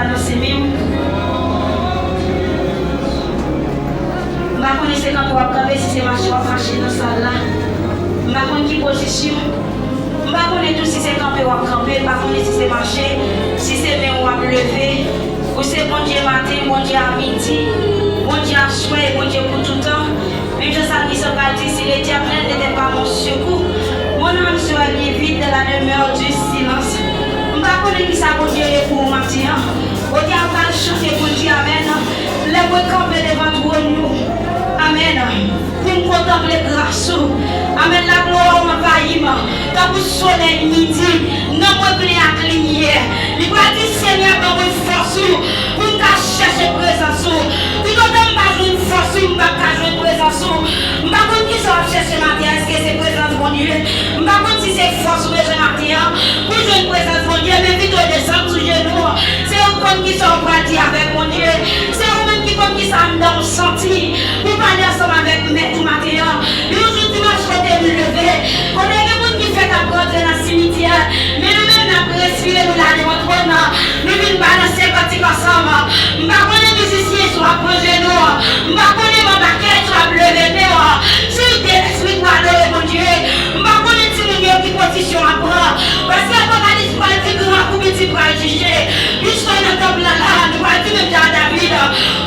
danser même. Je ne connais pas quand on va camper si c'est marché ou marcher dans ça là. Je ne connais qui position. Je ne connais tout si c'est camper ou camper. Je ne connais si c'est marcher, si c'est bien ou lever. Ou c'est bon Dieu matin, bon Dieu à midi, bon Dieu à soir et bon Dieu pour tout le temps. Même je sais qui se va dire si l'Éternel n'était pas mon secours. Mon âme sera vide dans la demeure du silence. Je ne connais qui ça bon Dieu est pour matin. Bon Dieu va chanter pour Dieu, amen. Les mots camper devant nous. Amen. Pour me contempler grâce. Amen. La gloire m'envahit. Quand vous soleil midi, non moi plein à cligner. Il va dire Seigneur, dans mon force pour me chercher présence. Puis quand on m'a une force, je ne vais pas jouer présence. Je ne vais pas qui sont chercher matin, est-ce que c'est présence mon Dieu? Je ne vais pas si c'est force ou besoin matin pour jouer présence mon Dieu, mais vite descendre sous genoux. C'est eux qui sont prêts avec mon Dieu. C'est eux-mêmes qui sont dans le senti. Pour parler ensemble avec mes tout matin. Et aujourd'hui, moi, je vais me lever. On est des gens qui font rentrer dans le cimetière. Mais nous-mêmes, nous avons respiré, nous l'avons trône. Nous venons balancer quand ensemble. Je ne sais pas les musiciens sont à projet nous. Je ne sais pas les mambaquets sont à lever. Si vous êtes l'esprit pour adorer mon Dieu. Je ne sais pas les petits qui position à prendre. Parce que l'Apocalypse va être grand pour petit pour juger. Jusqu'à un temple là, nous allons dire à David.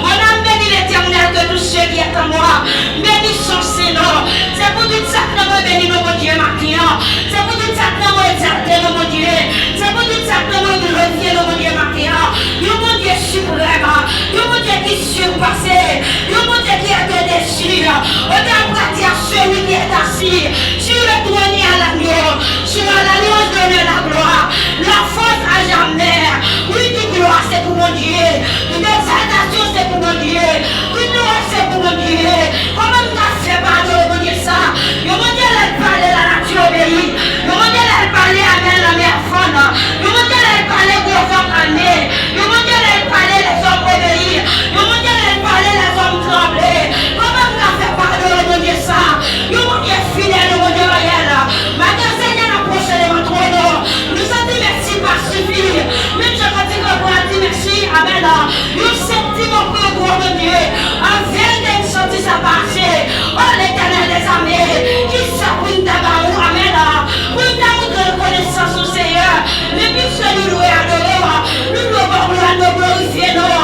Mon âme bénit l'Éternel que tous ceux qui est en moi. Bénis son Seigneur. C'est pour tout ça que nous bénissons mon Dieu maintenant. C'est pour tout ça que nous exaltons mon Dieu. C'est pour tout ça que nous glorifions mon Dieu maintenant. Mon Dieu suprême. Mon Dieu qui surpasse. Mon Dieu qui est au-dessus. On doit dire celui qui est assis sur le trône à l'agneau. Sur l'agneau donne la gloire. La force à jamais. Oui, toute gloire c'est pour mon Dieu. Toute exaltation c'est pour mon Dieu. Toute gloire c'est pour mon Dieu. Comment nous avons fait parler mon Dieu ça? Mon Dieu elle parle la nature obéit. Mon Dieu elle parle amen la mère faune. Mon Dieu elle parle pour les hommes calmés. Mon Dieu elle parle les hommes obéis. Mon Dieu elle parle les hommes tremblés. Comment nous avons fait parler mon Dieu ça? Mon Dieu fidèle, mon Dieu réel. Maintenant Seigneur approche de mon trône. Nous sommes dit merci par suffit. Même je continue à dire merci. Amen. Nous sentis mon frère pour mon Dieu. En vérité, nous sentis ça passer. Oh l'Éternel des armées. Qui s'appuie d'abord. Amen. Pour nous de reconnaissance au Seigneur. Mais puisque nous louons et adorons. Nous nous glorifier nous.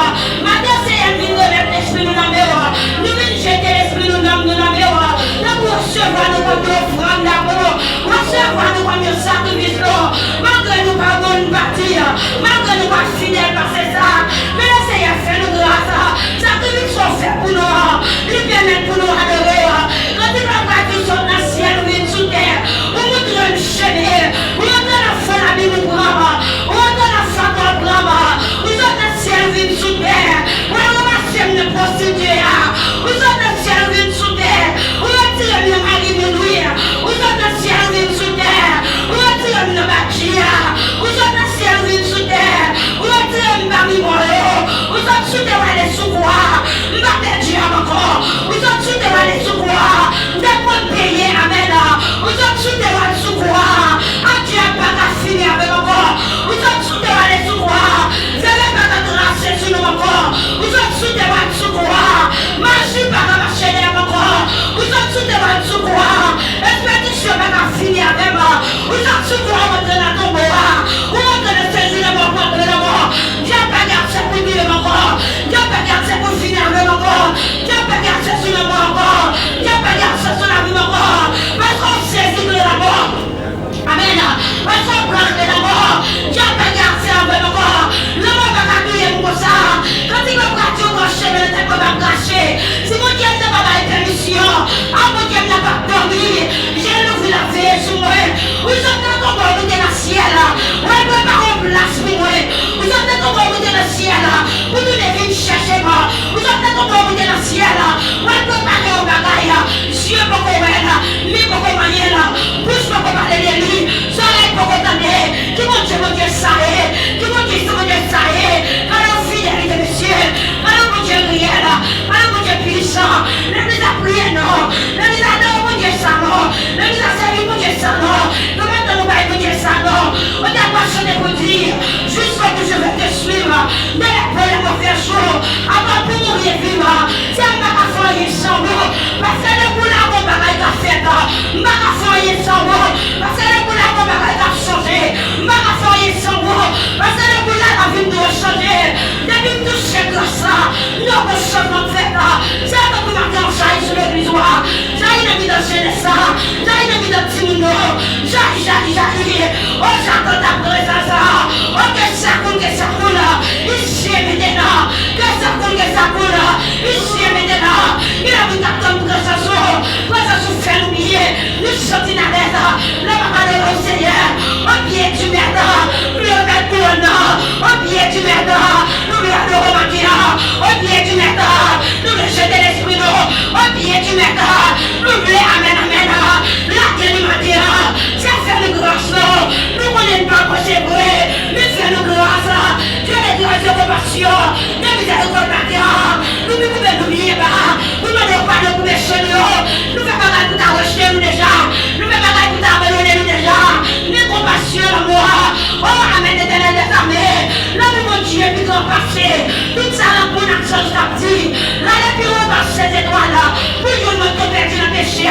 Maintenant Seigneur, nous remettons l'esprit nous dans nous venons jeter l'esprit nous dans nous recevoir nous comme une offrande d'amour. Recevoir nous comme un sacrifice. Malgré nous pas bonne partie. Malgré nous pas fidèles par c'est ça. Mais le Seigneur fait nous grâce. Sacrifice sont faits pour nous. Lui permettent pour nous adorer. Quand il va pas tout sur le ciel ou une sous terre. On montre un chemin. On montre la foi la vie nous prend. On montre la foi qu'on prend. On montre le ciel vide sous terre. On remercie de prostituer. On montre le ciel vide sous terre. On retire le mari de nuit. On montre le ciel vide sous terre. On retire le bâti. On montre le ciel vide sous terre. On retire le mari mort. On montre sous terre les sous-bois. On va perdre encore. On montre sous terre les sous-bois. On va payer. Amen. On montre sous terre les sous-bois. Dieu n'a pas fini avec encore. On montre sous terre les sous-bois. Vous n'avez pas de grâce sur nous encore. On montre sous terre les sous-bois. Marchez pas dans ma chaîne encore. On montre sous terre les sous-bois. Expédition n'a pas fini avec moi. On montre sous terre les sous-bois. On montre le saisir de mon corps de la mort. Dieu n'a pas gardé pour vivre encore. Dieu n'a pas gardé pour finir avec encore. Dieu n'a pas gardé sur le mort encore. Dieu n'a pas gardé sur la vie encore. Parce qu'on saisit de la mort. Amen. Parce qu'on prend de la mort. Dieu n'a pas gardé avec encore. Le mort va capiller pour ça. Quand il va pratiquer au chemin, il va cacher. Si mon Dieu n'a pas de permission, mon Dieu n'a pas dormi. J'ai l'ouvert la veille sur moi. Vous êtes encore dans le ciel. Vous n'avez pas en place pour moi. Vous êtes encore dans le ciel. Vous devez venir chercher moi. Vous êtes encore dans le ciel. Vous n'avez pas en bagaille. Dieu peut comprendre. Mais pour comprendre. Plus pour parler de lui. Soleil pour comprendre. Qui mon Dieu ça est. Qui mon Dieu ça est. Alors fidélité monsieur. Alors mon Dieu réel. Alors mon Dieu puissant. Ne nous a prié non. Ne nous a donné mon Dieu ça non. Ne nous a servi mon Dieu ça non. Nous mettons nous mon Dieu ça non. On n'a pas chanté pour dire. Jusqu'à que je vais te suivre. de l'épaule et mauvais jour, avant pour mourir vivre, c'est ma foyer sans vous, parce que le boulot qu'on va faire, ma foyer sans vous, parce que le boulot qu'on va changer, ma foyer sans vous, parce que le boulot a vu nous changer, depuis tout ce que ça, nous avons changé de fait, c'est un peu maintenant, j'aille sur l'église, j'aille dans la jeunesse, j'aille dans le petit monde, j'aille, oh j'attends ta présence, oh que ça coule, ici maintenant, que ça coule, ici maintenant, il a vu ta tombe présence fait oublier, nous sommes dans l'aide, le papa de notre Seigneur, au pied du merde, le maître du honneur, au pied du merde, nous le remarquons, au pied du merde, nous le jeter l'esprit, au pied du merde, nous le amen, la télématia, c'est faire le grâce, nous connaissons pas pour c'est vrai, nous faisons le grâce, Dieu est grâce de compassion, de miséricorde matin, nous ne pouvons n'oublier pas, nous ne pouvons pas nous pécher, nous ne pouvons pas tout arracher nous déjà, nous ne pouvons pas tout abandonner nous déjà, nous compassion l'amour, oh amen d'éternel des armées, l'homme mon Dieu puis grand passé, tout ça là pour une action captive, là les plus haut dans ces étoiles, pour nous notre perdu dans le péché,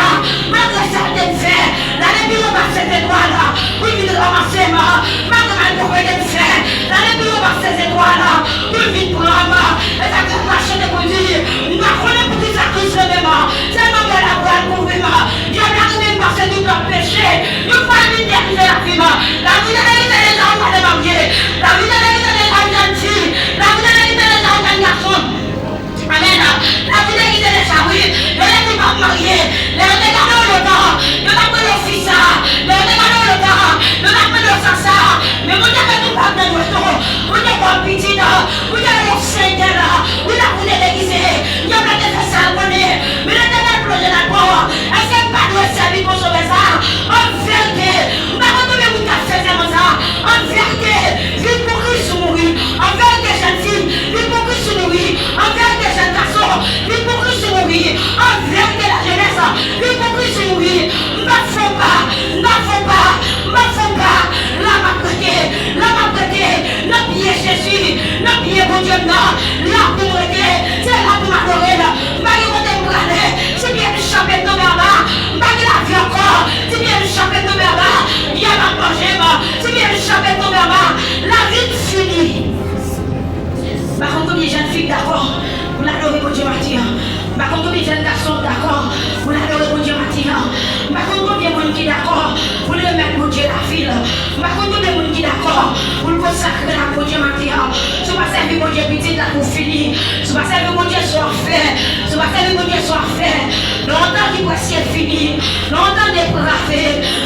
malgré certaines faits, là les plus haut dans ces étoiles, pour nous ramasser, malgré le problème de fait, là les plus haut dans ces étoiles, pour nous prendre, et ça que la chaîne de produit, nous connaissons pour tout ça que je même, c'est non de la voie pour vivre, Dieu n'a rien passé du temps péché, nous famille de la vie, la vie de les gens pas de marier, la vie de les gens gentils, la vie de les gens garçons. Amen. La vie de les gens, oui, les gens mariés, les regards le temps, le temps de l'office, les regards le temps, le temps de l'ossassa, mais vous n'avez pas de retour, vous n'avez pas de petit, vous n'avez pas de Seigneur, vous n'avez pas déguisé, il y a pas de ça, mais le dernier projet d'abord, est-ce que pas de service pour sauver ça? En vérité, on va retrouver vous qui fait ça, en vérité, vie pour Christ mourir, en vérité, jeune fille, vie pour Christ mourir, en vérité, jeune garçon, vie pour Christ mourir, en vérité, la jeunesse, vie pour Christ mourir, ne faut pas, la ma prêté, le pied Jésus, le pied bon Dieu, la pour m'aider, c'est là pour m'adorer, c'est bien le champêtre de Bernard, malgré la vie encore, c'est bien le champêtre de Bernard, il y a ma manger, c'est bien le champêtre de Bernard, la vie finie. Par contre, les jeunes filles d'accord, vous l'adorez pour Dieu matin. Par contre, les jeunes garçons d'accord, vous l'adorez pour Dieu matin. Par contre, les gens qui d'accord, vous le remettez pour Dieu la file. Par contre, les gens qui d'accord, vous le consacrez là pour Dieu matin. Ce n'est pas servir pour Dieu petit là pour finir. Ce n'est pas servir pour Dieu soit fait. Ce n'est pas servir pour Dieu soit fait. Longtemps qu'il presque fini. Longtemps des braves.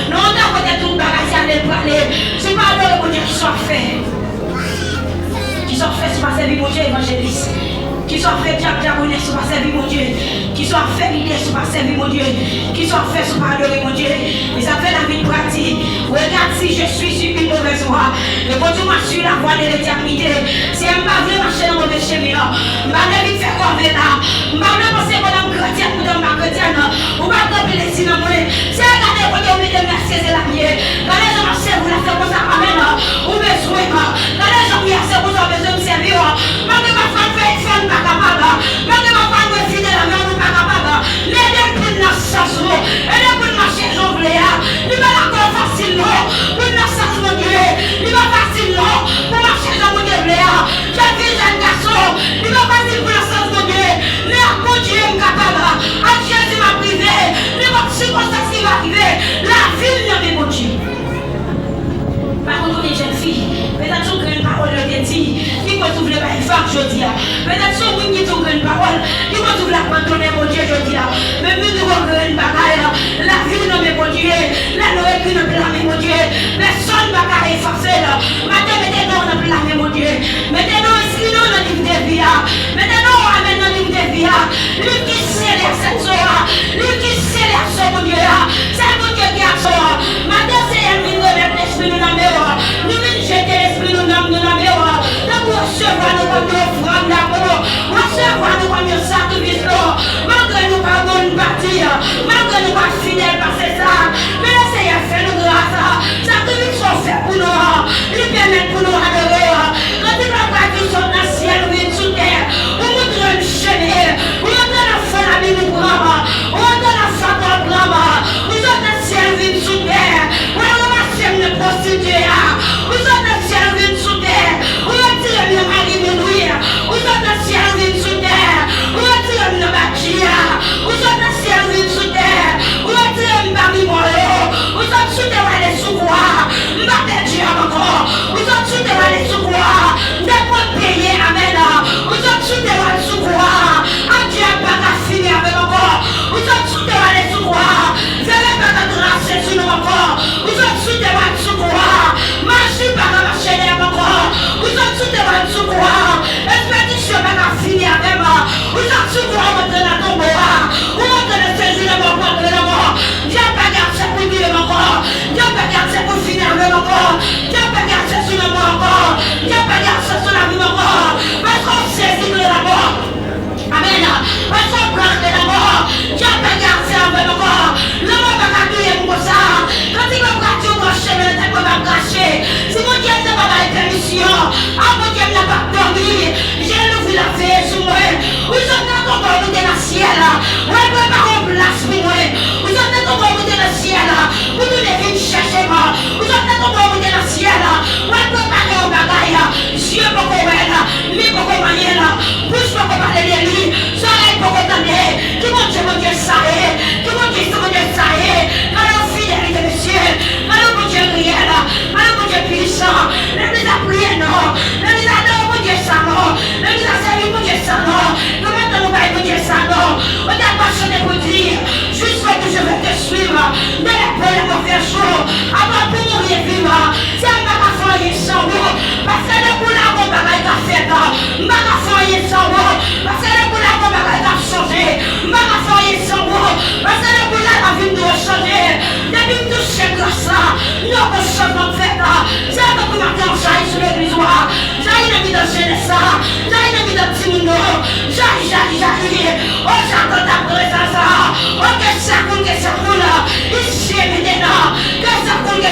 Longtemps que tout le bagage à parler. Ce n'est pas adorer pour Dieu qui soit fait. Qui soit fait, ce n'est pas servir pour Dieu évangéliste. Qui soit fait diabonner, ce n'est pas servir mon Dieu. Qui soit fait l'idée, ce n'est pas servir mon Dieu. Qui soit fait, ce n'est pas adorer mon Dieu. Mais ça fait la vie pratique. Regarde si je suis sur une mauvaise voie. Le bon Dieu m'a sur la voie de l'éternité. Si elle m'a voulu marcher dans mon chemin, je vais vite faire comme là. Je vais penser que dans chrétien ou dans ma chrétienne. Ou pas dans les signes dans mon nez. Si elle regarde le Dieu, vous me merci, c'est la mienne. Quand les gens marchent, vous la faites comme ça, amen. Ou besoin. Quand les gens marchent, vous avez besoin de servir. Même ma femme fait une femme. Même ma femme est fidèle à moi, pas capable. Les deux pour nous s'asseoir. Et les pour marcher jonglé. Il va encore facile pour nous s'asseoir. Il va facile pour marcher dans mon Dieu. J'ai vu un garçon. Il va facile pour nous s'asseoir. Mais à mon Dieu est capable. À Jésus m'a privé. Les circonstances qui vont arriver. La vie de mon Dieu. Par contre, les jeunes filles, peut-être que une parole de dit, qui peut ouvrir la femme, je dis. Peut-être que vous qui ouvre une parole, qui peut ouvrir la pantonnée, mon Dieu, je dis. Mais nous devons ouvrir une bagaille, la vie de mon Dieu, la noël qui nous blâme, mon Dieu. Personne ne va effacer. Maintenant, mettez-nous dans le blâme, mon Dieu. Mettez-nous inscrits-nous dans le livre de vie. Mettez-nous amène dans le livre de vie. Lui qui célèbre cette soirée, lui qui célèbre ce mon Dieu. C'est mon Dieu qui a soir. Maintenant, c'est elle qui nous remet l'esprit de la mer. Nous venons jeter l'esprit de la mer. Nous recevoir nous comme une offrande d'amour. Recevoir nous comme un sacrifice. Malgré nous pas bonne partie. Malgré nous pas fidèles par ces ça. Mais le Seigneur fait nous grâce. Sacrifice sont faits pour nous. de l'épaule de faire chaud, avant de mourir vivant, c'est un bagafoyer sans eau, parce que le boulot qu'on va faire, bagafoyer sans eau, parce que le boulot qu'on va changer, bagafoyer sans eau, parce que le boulot a vu nous changer, depuis tout ce grâce là, nous avons changé en fait, c'est un peu comme matin, j'aille sur l'église, j'aille dans la jeunesse, j'aille dans le petit monde, j'aille, oh j'attends ta présence, oh que ça coule, ici maintenant, que ça coule,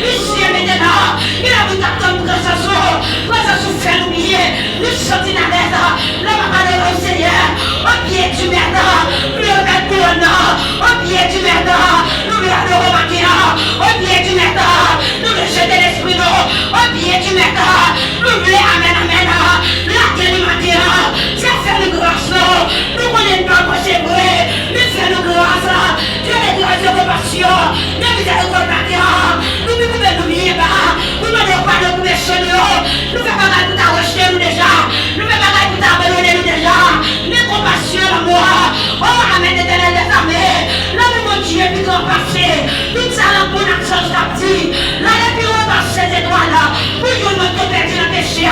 ici maintenant, il a vu ta tombe présence fait oublier, nous sortir la l'aide, le matin au Seigneur, au pied du merdard, le merdard, au pied du merdard, nous le remarquer, au pied du merdard, nous le jeter l'esprit d'eau, au pied du merdard, nous le amen, la gueule du matin, c'est faire le grâce, nous connaissons pas quoi c'est vrai, nous faisons le grâce, Dieu est grâce de compassion, nous faisons le matin, nous ne pouvons nous oublier pas, nous ne pouvons pas nous pécher, nous faisons pas tout à rejeter nous déjà, nous faisons pas tout à abandonner nous déjà, nous compassion l'amour, oh amen d'éternel des armées, l'amour mon Dieu puis grand passé, tout ça la bonne action partie, là les plus haut dans ces étoiles, pour nous nous perdu dans le péché,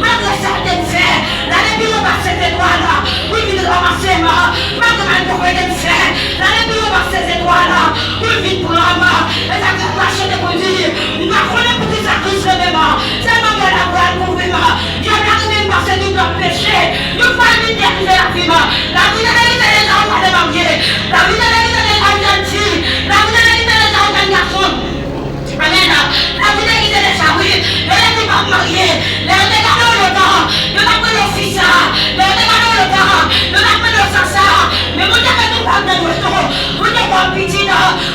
malgré certaines faits, là les plus haut dans ces étoiles, pour nous ramasser, malgré le pourquoi de faire, là les plus haut dans ces étoiles, pour nous prendre, et ça fait marcher de conduire, nous connaissons pour tout ça que je veux, c'est maman la voix pour vivre, je n'arrive pas à ce nous doit pécher, nous faisons une dernière la vie de les gens pas de marier, la vie de les gens gentils, la vie de les gens garçons. Amen. La vie de les gens, oui, les gens mariés, les gens le temps, les gens le fils, les gens le temps, les gens le sasa, mais vous avez tout pas de retour, vous avez pas petit,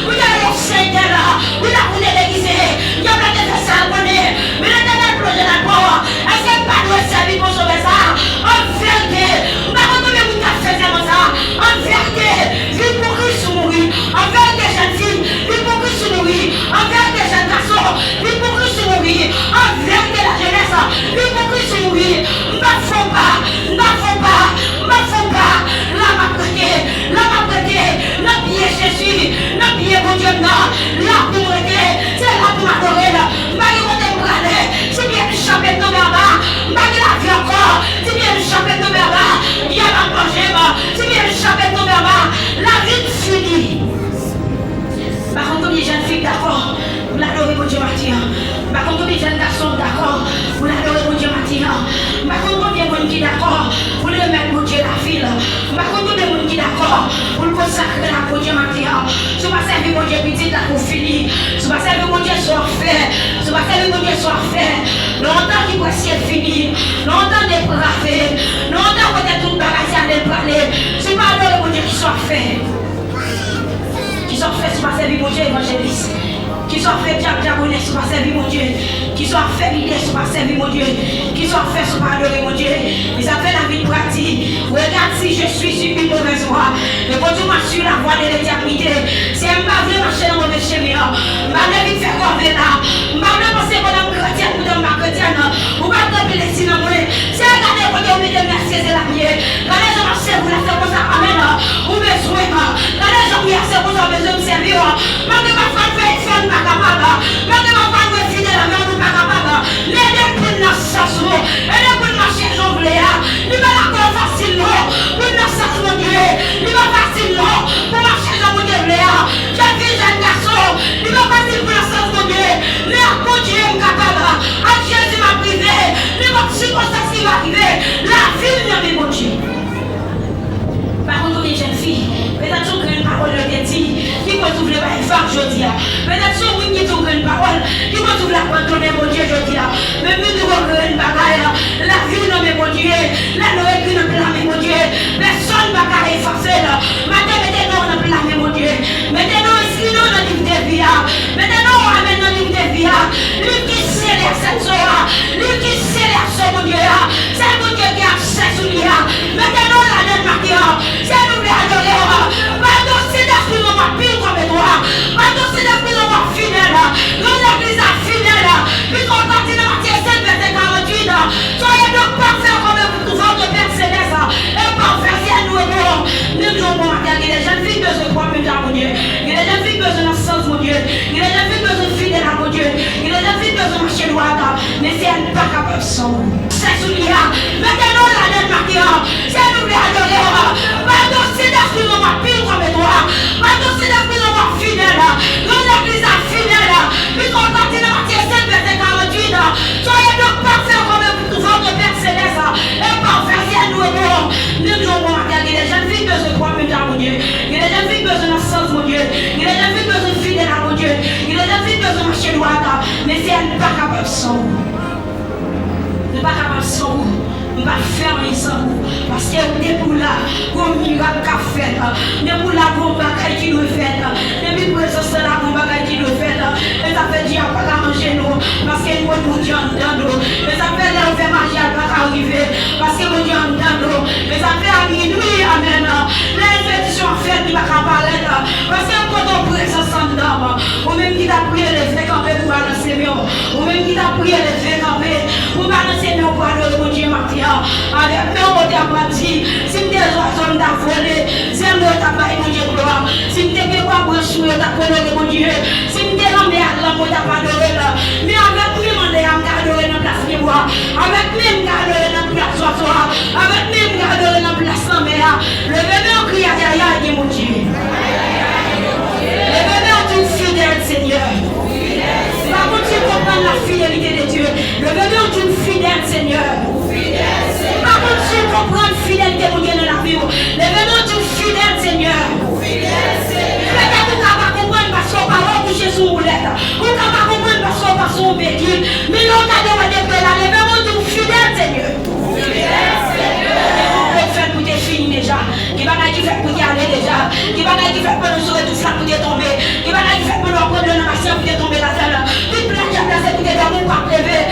vous avez le Seigneur, vous avez l'église, il y a plein de ça à connaître, mais le dernier projet d'abord, est-ce que pas nous servir pour sauver ça? En vérité, on va retrouver vous qui fait ça, en vérité, vie pour Christ mourir, en vérité, jeune fille, vie pour Christ mourir, en vérité, jeune garçon, vie pour Christ mourir, en vérité, la jeunesse, vie pour Christ mourir, ne faut pas, la ma prêter, la pied Jésus, la pied mon Dieu, la pour aider, c'est la pour adorer, Marie va te brader, c'est bien le champêtre de Berba, Marie la vie encore, c'est bien le champêtre de Berba, il y a la projet, c'est bien le champêtre de Berba, la vie finie. Par contre, les jeunes filles, d'accord, vous l'adorez, mon Dieu, Matin. Par contre, les jeunes garçons, d'accord, vous l'adorez, mon Dieu, Matin. Par contre, les gens qui d'accord, vous le mettez, mon Dieu, la file. Par contre, les gens qui d'accord, vous le consacrez, la mon Dieu, Matin. Si vous passez, mon Dieu, petit, là, pour finir. Si vous passez, mon Dieu, soit fait. Si vous passez, mon Dieu, soit fait. Longtemps qu'il presque fini. Longtemps des braves. Longtemps qu'on est tout bagage à parler. Si vous parlez, mon Dieu, qui soit fait. Qui sont faits sur ma servie, mon Dieu, évangéliste. Qui sont faits diabonner sur ma servie, mon Dieu. Qui sont faits vider sur ma servie, mon Dieu. Qui sont faits sur ma adorer, mon Dieu. Ils appellent la vie pratique. Regarde si je suis sur une mauvaise voie. Mais quand tu marches sur la voie de l'éternité, c'est un pas vrai marcher dans mon chemin. Ma vie fait quoi là? Ma vie penser qu'on a un chrétien ou dans ma chrétienne. Ou pas de les signes, c'est regarder qu'on a oublié de merci, c'est la mienne. Quand les gens marchent, vous la faites comme ça, amen. Ou besoin. Quand les gens marchent, vous avez besoin de servir. Même ma femme fait faire pas capable. Même ma femme fait fidèle, même pas capable. Les deux pour nous s'asseoir. Et les pour marcher, j'en voulais. Il va la faire facile, pour nous s'asseoir, mon Dieu. Il va facile, pour marcher, j'en voulais. J'ai vu un garçon. Il va facile pour nous s'asseoir, mon Dieu. Mais mon Dieu est capable. mais si elle n'est pas capable sans vous. C'est celui-là. Maintenant, la lettre matin, c'est nous les adorer. Pardon, c'est d'esprit dans ma pile comme toi. Pardon, c'est d'esprit dans ma fidèle. Dans l'église fidèle. Puis qu'on partit dans Matthieu 7, verset 48. Soyez donc parfaits comme votre Père Céleste. Et parfaits, si elle nous est bon. Nous nous avons regardé les jeunes filles besoin de 3 minutes à mon Dieu. Il y a des jeunes filles besoin de sens, mon Dieu. Il y a des jeunes filles besoin de fidèle à mon Dieu. Il y a des jeunes filles besoin de marcher droit. Mais si elle n'est pas capable sans vous. Ne pas capable sans vous. On va faire sans vous. Parce que vous êtes pour là, pour miracle qu'a fait. Vous êtes pour là, pour bagaille qui nous fait. Depuis pour ça, là, pour bagaille qui nous fait. Et ça fait dire pas qu'à manger nous. Parce que nous, nous Dieu en dedans nous. Et ça fait là, on fait manger à pas arriver. Parce que nous Dieu en dedans nous. Et ça fait à minuit, amen. Les répétitions faites, il va pas parler. Parce que quand on prie, ça s'en donne. Ou même qui t'a prié les vrais campés pour balancer mieux. Ou même qui t'a prié les vrais campés pour balancer mieux pour aller au Dieu matin. Avec mes mots d'apprenti, si tu es oiseau t'a volé, si tu t'as pas mon Dieu gloire, si tu n'es pas branché, t'as connu mon Dieu, si tu es l'homme à la mode, t'as pas adoré là. Mais avec lui, on est à garder dans la place de bois, avec lui, on garde dans la place de soir, avec lui, on garde dans la place de mer. Le bébé, on crie à derrière, dit mon Dieu. Le bébé, on dit fidèle, Seigneur. Par contre, tu comprends la fidélité de Dieu. Le bébé, on dit fidèle, Seigneur. Par contre, tu comprends la fidélité de Dieu dans la vie. Les venons du fidèle Seigneur. Peut-être que tu ne comprends pas parce qu'on va coucher sur roulette. Ou tu ne comprends pas parce qu'on va sur un véhicule. Mais nous, on a demandé que là, les venons du fidèle Seigneur. Fait pour te finir déjà. Qui va qui fait pour y aller déjà. Qui va qui fait pour nous sauver tout ça pour te tomber. Qui va qui fait pour nous prendre le nation pour te tomber la salle. Toute la place pour te donner pour te lever.